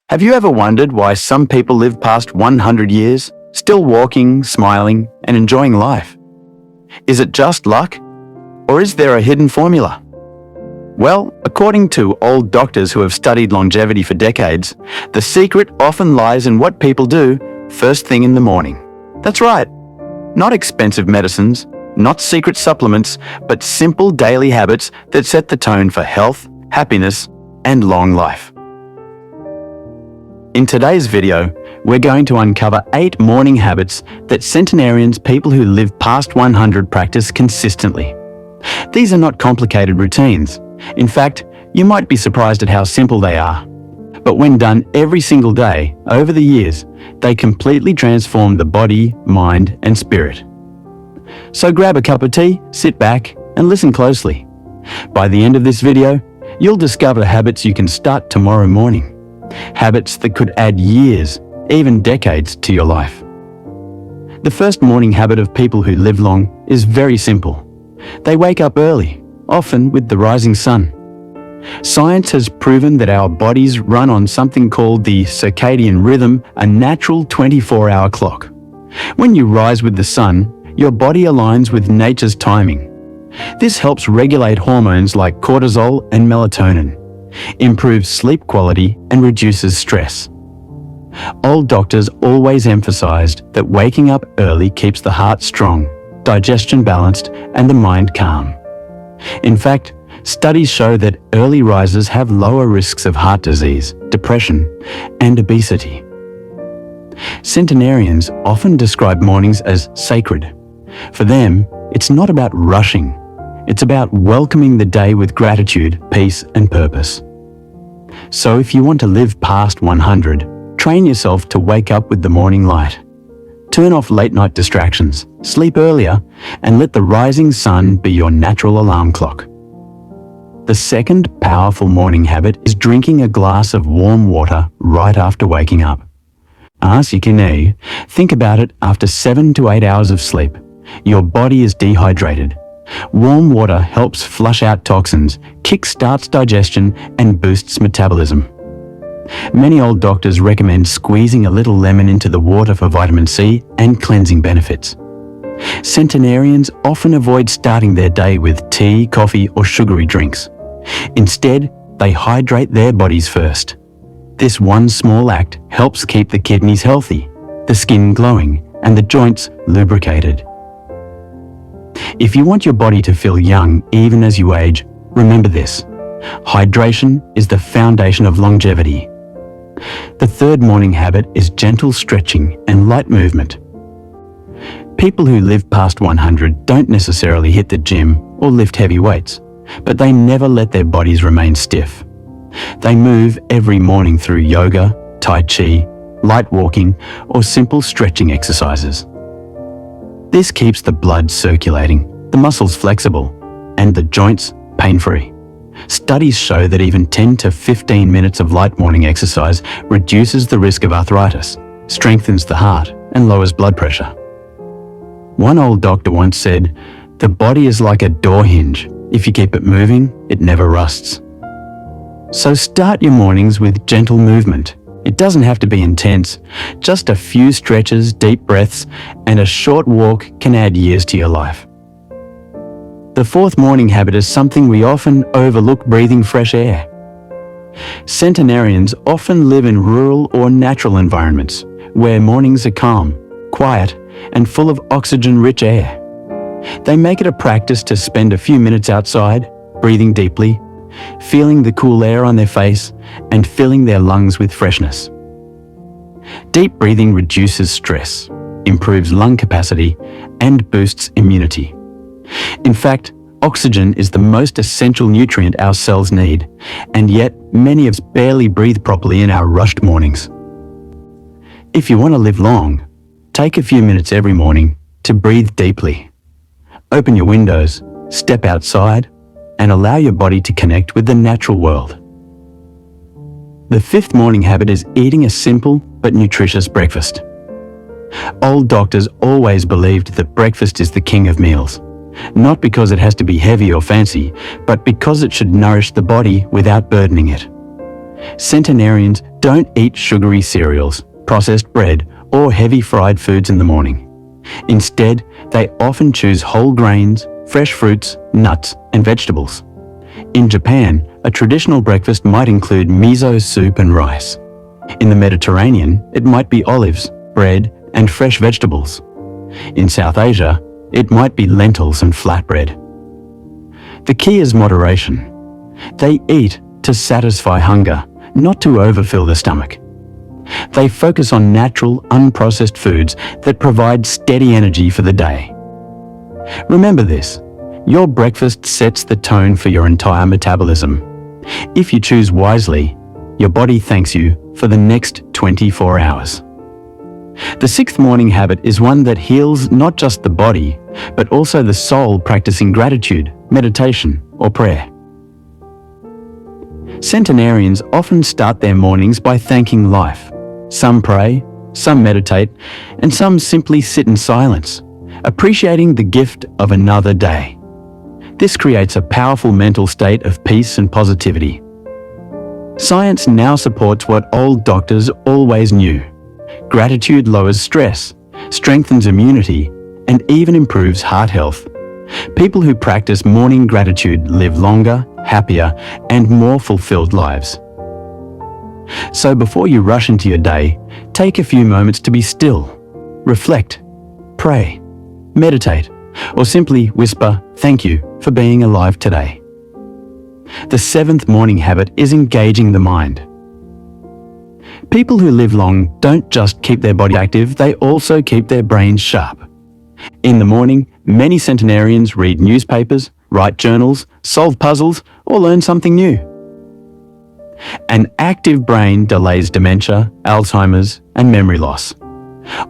Have you ever wondered why some people live past 100 years, still walking, smiling, and enjoying life? Is it just luck? Or is there a hidden formula? Well, according to old doctors who have studied longevity for decades, the secret often lies in what people do first thing in the morning. That's right. Not expensive medicines, not secret supplements, but simple daily habits that set the tone for health, happiness, and long life. In today's video, we're going to uncover 8 morning habits that centenarians, people who live past 100, practice consistently. These are not complicated routines. In fact, you might be surprised at how simple they are. But when done every single day, over the years, they completely transform the body, mind, and spirit. So grab a cup of tea, sit back, and listen closely. By the end of this video, you'll discover habits you can start tomorrow morning. Habits that could add years, even decades, to your life. The first morning habit of people who live long is very simple. They wake up early, often with the rising sun. Science has proven that our bodies run on something called the circadian rhythm, a natural 24-hour clock. When you rise with the sun, your body aligns with nature's timing. This helps regulate hormones like cortisol and melatonin, improves sleep quality, and reduces stress. Old doctors always emphasized that waking up early keeps the heart strong, digestion balanced, and the mind calm. In fact, studies show that early risers have lower risks of heart disease, depression, and obesity. Centenarians often describe mornings as sacred. For them, it's not about rushing. It's about welcoming the day with gratitude, peace, and purpose. So if you want to live past 100, train yourself to wake up with the morning light. Turn off late-night distractions, sleep earlier, and let the rising sun be your natural alarm clock. The second powerful morning habit is drinking a glass of warm water right after waking up. Think about it. After 7 to 8 hours of sleep, your body is dehydrated. Warm water helps flush out toxins, kick-starts digestion, and boosts metabolism. Many old doctors recommend squeezing a little lemon into the water for vitamin C and cleansing benefits. Centenarians often avoid starting their day with tea, coffee, or sugary drinks. Instead, they hydrate their bodies first. This one small act helps keep the kidneys healthy, the skin glowing, and the joints lubricated. If you want your body to feel young even as you age, remember this: hydration is the foundation of longevity. The third morning habit is gentle stretching and light movement. People who live past 100 don't necessarily hit the gym or lift heavy weights, but they never let their bodies remain stiff. They move every morning through yoga, tai chi, light walking, or simple stretching exercises. This keeps the blood circulating, the muscles flexible, and the joints pain-free. Studies show that even 10 to 15 minutes of light morning exercise reduces the risk of arthritis, strengthens the heart, and lowers blood pressure. One old doctor once said, "The body is like a door hinge. If you keep it moving, it never rusts." So start your mornings with gentle movement. It doesn't have to be intense. Just a few stretches, deep breaths, and a short walk can add years to your life. The fourth morning habit is something we often overlook: breathing fresh air. Centenarians often live in rural or natural environments where mornings are calm, quiet, and full of oxygen-rich air. They make it a practice to spend a few minutes outside, breathing deeply, feeling the cool air on their face, and filling their lungs with freshness. Deep breathing reduces stress, improves lung capacity, and boosts immunity. In fact, oxygen is the most essential nutrient our cells need, and yet many of us barely breathe properly in our rushed mornings. If you want to live long, take a few minutes every morning to breathe deeply. Open your windows, step outside, and allow your body to connect with the natural world. The fifth morning habit is eating a simple but nutritious breakfast. Old doctors always believed that breakfast is the king of meals, not because it has to be heavy or fancy, but because it should nourish the body without burdening it. Centenarians don't eat sugary cereals, processed bread, or heavy fried foods in the morning. Instead, they often choose whole grains, fresh fruits, nuts, and vegetables. In Japan, a traditional breakfast might include miso soup and rice. In the Mediterranean, it might be olives, bread, and fresh vegetables. In South Asia, it might be lentils and flatbread. The key is moderation. They eat to satisfy hunger, not to overfill the stomach. They focus on natural, unprocessed foods that provide steady energy for the day. Remember this, your breakfast sets the tone for your entire metabolism. If you choose wisely, your body thanks you for the next 24 hours. The sixth morning habit is one that heals not just the body, but also the soul, practicing gratitude, meditation, or prayer. Centenarians often start their mornings by thanking life. Some pray, some meditate, and some simply sit in silence, appreciating the gift of another day. This creates a powerful mental state of peace and positivity. Science now supports what old doctors always knew. Gratitude lowers stress, strengthens immunity, and even improves heart health. People who practice morning gratitude live longer, happier, and more fulfilled lives. So before you rush into your day, take a few moments to be still, reflect, pray, meditate, or simply whisper, "Thank you for being alive today." The seventh morning habit is engaging the mind. People who live long don't just keep their body active, they also keep their brains sharp. In the morning, many centenarians read newspapers, write journals, solve puzzles, or learn something new. An active brain delays dementia, Alzheimer's, and memory loss.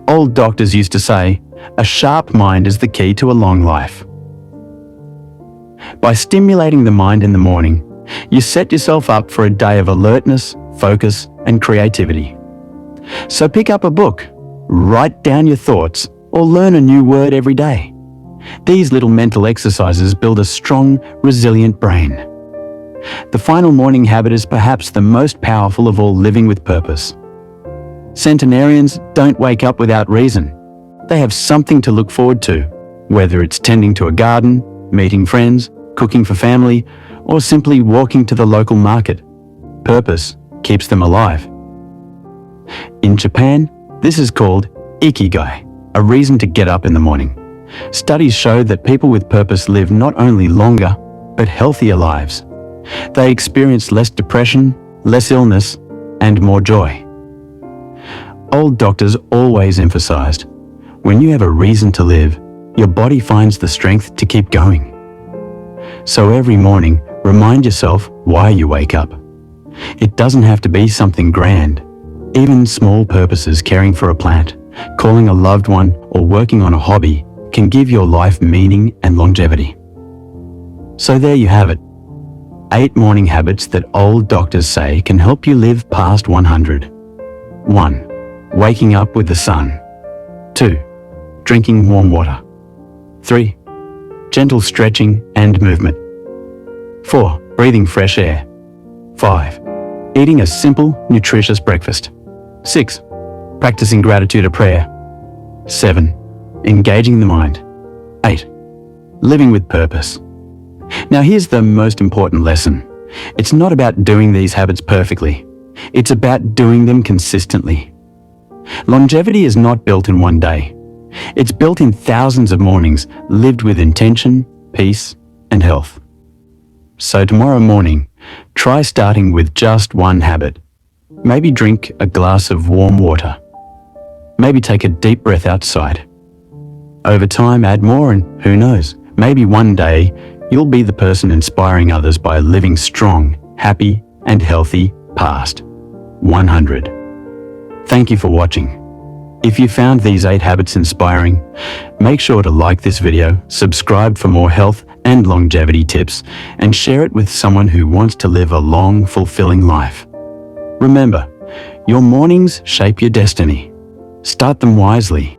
Old doctors used to say, "A sharp mind is the key to a long life." By stimulating the mind in the morning, you set yourself up for a day of alertness, focus, and creativity. So pick up a book, write down your thoughts, or learn a new word every day. These little mental exercises build a strong, resilient brain. The final morning habit is perhaps the most powerful of all: living with purpose. Centenarians don't wake up without reason. They have something to look forward to, whether it's tending to a garden, meeting friends, cooking for family, or simply walking to the local market. Purpose keeps them alive. In Japan, this is called ikigai, a reason to get up in the morning. Studies show that people with purpose live not only longer, but healthier lives. They experience less depression, less illness, and more joy. Old doctors always emphasized, when you have a reason to live, your body finds the strength to keep going. So every morning, remind yourself why you wake up. It doesn't have to be something grand. Even small purposes, caring for a plant, calling a loved one, or working on a hobby, can give your life meaning and longevity. So there you have it. 8 morning habits that old doctors say can help you live past 100. 1. Waking up with the sun. 2. Drinking warm water. 3. Gentle stretching and movement. 4. Breathing fresh air. 5. Eating a simple, nutritious breakfast. 6. Practicing gratitude or prayer. 7. Engaging the mind. 8. Living with purpose. Now here's the most important lesson. It's not about doing these habits perfectly. It's about doing them consistently. Longevity is not built in one day. It's built in thousands of mornings lived with intention, peace, and health. So tomorrow morning, try starting with just one habit. Maybe drink a glass of warm water. Maybe take a deep breath outside. Over time, add more, and who knows, maybe one day you'll be the person inspiring others by living strong, happy, and healthy past 100. Thank you for watching. If you found these 8 habits inspiring, make sure to like this video, subscribe for more health and longevity tips, and share it with someone who wants to live a long, fulfilling life. Remember, your mornings shape your destiny. Start them wisely.